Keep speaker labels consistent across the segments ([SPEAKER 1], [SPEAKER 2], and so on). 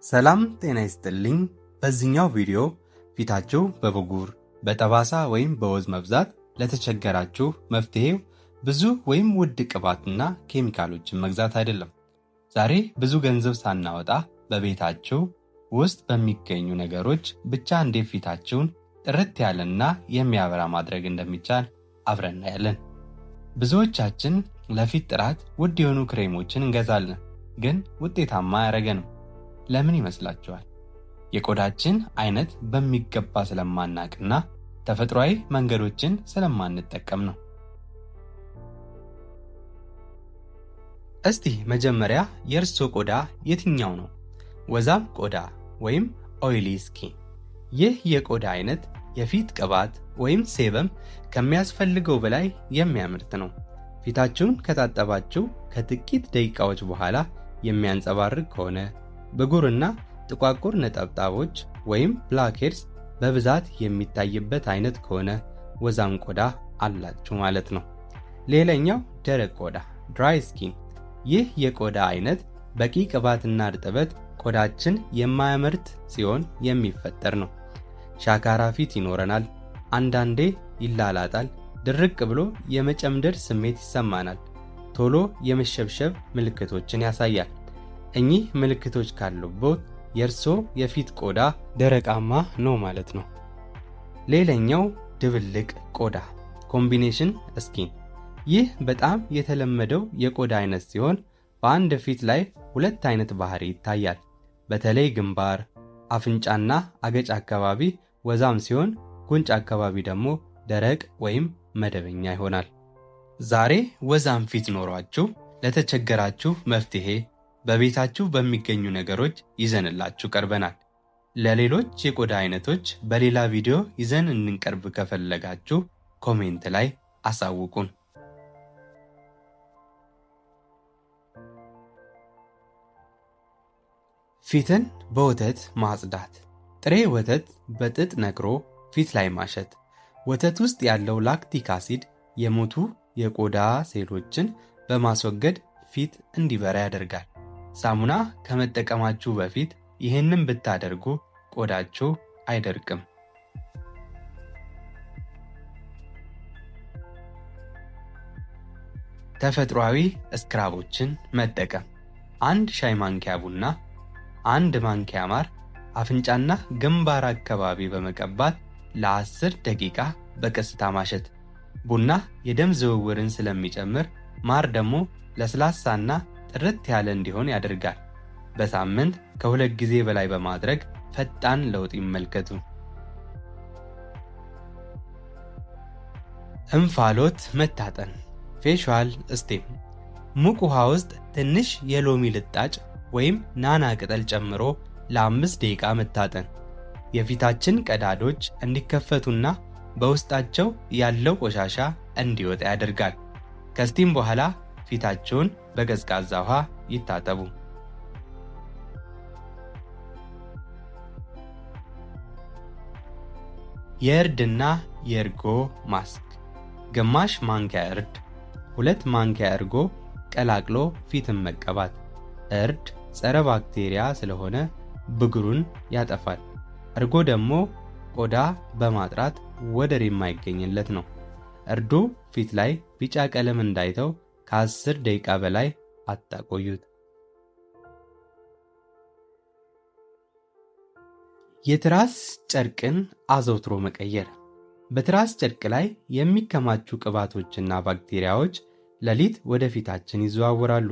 [SPEAKER 1] ሰላም ጤና ይስጥልኝ። በዚህኛው ቪዲዮ ፊታችሁ በብጉር በጠባሳ ወይም በወዝ መብዛት ለተቸገራችሁ መፍትሄው ብዙ ወይም ውድ ቅባትና ኬሚካሎችን መግዛት አይደለም። ዛሬ ብዙ ገንዘብ ሳናወጣ በቤታችሁ ውስጥ በሚገኙ ነገሮች ብቻ እንዴት ፊታችሁን ጥርት ያለና የሚያበራ ማድረግ እንደሚቻል አብረን እናያለን። ብዙዎቻችን ለፊት ጥራት ውድ የሆኑ ክሬሞችን እንገዛለን፣ ግን ውጤታማ አያደርገንም። ለምን ይመስላችኋል? የቆዳችን አይነት በሚገባ ስለማናቅና ተፈጥሯዊ መንገዶችን ስለማንጠቀም ነው። እስቲ መጀመሪያ የእርስዎ ቆዳ የትኛው ነው? ወዛም ቆዳ ወይም ኦይሊ ስኪን? ይህ የቆዳ አይነት የፊት ቅባት ወይም ሴበም ከሚያስፈልገው በላይ የሚያመርት ነው። ፊታችሁን ከታጠባችሁ ከጥቂት ደቂቃዎች በኋላ የሚያንጸባርቅ ከሆነ፣ ብጉርና ጥቋቁር ነጠብጣቦች ወይም ብላክሄድስ በብዛት የሚታይበት አይነት ከሆነ ወዛም ቆዳ አላችሁ ማለት ነው። ሌላኛው ደረቅ ቆዳ ድራይ ስኪን። ይህ የቆዳ አይነት በቂ ቅባትና እርጥበት ቆዳችን የማያመርት ሲሆን የሚፈጠር ነው። ሻካራ ፊት ይኖረናል፣ አንዳንዴ ይላላጣል፣ ድርቅ ብሎ የመጨምደድ ስሜት ይሰማናል፣ ቶሎ የመሸብሸብ ምልክቶችን ያሳያል። እኚህ ምልክቶች ካሉበት የእርስዎ የፊት ቆዳ ደረቃማ ነው ማለት ነው። ሌላኛው ድብልቅ ቆዳ ኮምቢኔሽን ስኪን። ይህ በጣም የተለመደው የቆዳ አይነት ሲሆን በአንድ ፊት ላይ ሁለት አይነት ባህሪ ይታያል። በተለይ ግንባር፣ አፍንጫና አገጭ አካባቢ ወዛም ሲሆን ጉንጭ አካባቢ ደግሞ ደረቅ ወይም መደበኛ ይሆናል። ዛሬ ወዛም ፊት ኖሯችሁ ለተቸገራችሁ መፍትሄ በቤታችሁ በሚገኙ ነገሮች ይዘንላችሁ ቀርበናል። ለሌሎች የቆዳ አይነቶች በሌላ ቪዲዮ ይዘን እንቀርብ ከፈለጋችሁ ኮሜንት ላይ አሳውቁን። ፊትን በወተት ማጽዳት። ጥሬ ወተት በጥጥ ነክሮ ፊት ላይ ማሸት። ወተት ውስጥ ያለው ላክቲክ አሲድ የሞቱ የቆዳ ሴሎችን በማስወገድ ፊት እንዲበራ ያደርጋል። ሳሙና ከመጠቀማችሁ በፊት ይህንን ብታደርጉ ቆዳችሁ አይደርቅም። ተፈጥሯዊ ስክራቦችን መጠቀም። 1 ሻይ ማንኪያ ቡና፣ 1 ማንኪያ ማር አፍንጫና ግንባር አካባቢ በመቀባት ለ10 ደቂቃ በቀስታ ማሸት። ቡና የደም ዝውውርን ስለሚጨምር፣ ማር ደግሞ ለስላሳና ጥርት ያለ እንዲሆን ያደርጋል። በሳምንት ከ2 ጊዜ በላይ በማድረግ ፈጣን ለውጥ ይመልከቱ። እንፋሎት መታጠን ፌሻል ስቴም። ሙቅ ውሃ ውስጥ ትንሽ የሎሚ ልጣጭ ወይም ናና ቅጠል ጨምሮ ለ5 ደቂቃ መታጠን የፊታችን ቀዳዶች እንዲከፈቱና በውስጣቸው ያለው ቆሻሻ እንዲወጣ ያደርጋል። ከስቲም በኋላ ፊታቸውን በቀዝቃዛ ውሃ ይታጠቡ። የእርድና የእርጎ ማስክ። ግማሽ ማንኪያ እርድ፣ 2 ማንኪያ እርጎ ቀላቅሎ ፊትን መቀባት። እርድ ጸረ ባክቴሪያ ስለሆነ ብጉሩን ያጠፋል። እርጎ ደግሞ ቆዳ በማጥራት ወደር የማይገኝለት ነው። እርዱ ፊት ላይ ቢጫ ቀለም እንዳይተው ከ10 ደቂቃ በላይ አታቆዩት። የትራስ ጨርቅን አዘውትሮ መቀየር። በትራስ ጨርቅ ላይ የሚከማቹ ቅባቶችና ባክቴሪያዎች ሌሊት ወደ ፊታችን ይዘዋወራሉ።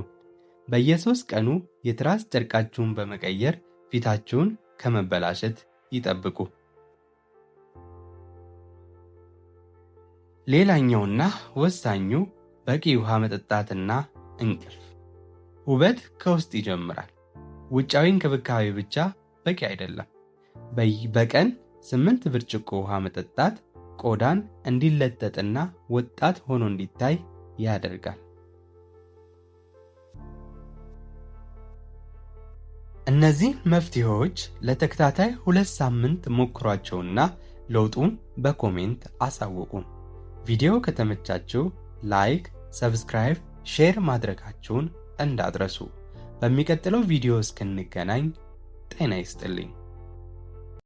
[SPEAKER 1] በየ3 ቀኑ የትራስ ጨርቃችሁን በመቀየር ፊታችሁን ከመበላሸት ይጠብቁ። ሌላኛውና ወሳኙ በቂ ውሃ መጠጣትና እንቅልፍ። ውበት ከውስጥ ይጀምራል። ውጫዊ እንክብካቤ ብቻ በቂ አይደለም። በቀን 8 ብርጭቆ ውሃ መጠጣት ቆዳን እንዲለጠጥና ወጣት ሆኖ እንዲታይ ያደርጋል። እነዚህ መፍትሄዎች ለተከታታይ 2 ሳምንት ሞክሯቸውና ለውጡን በኮሜንት አሳውቁን። ቪዲዮ ከተመቻችሁ ላይክ፣ ሰብስክራይብ፣ ሼር ማድረጋችሁን እንዳትረሱ። በሚቀጥለው ቪዲዮ እስክንገናኝ ጤና ይስጥልኝ።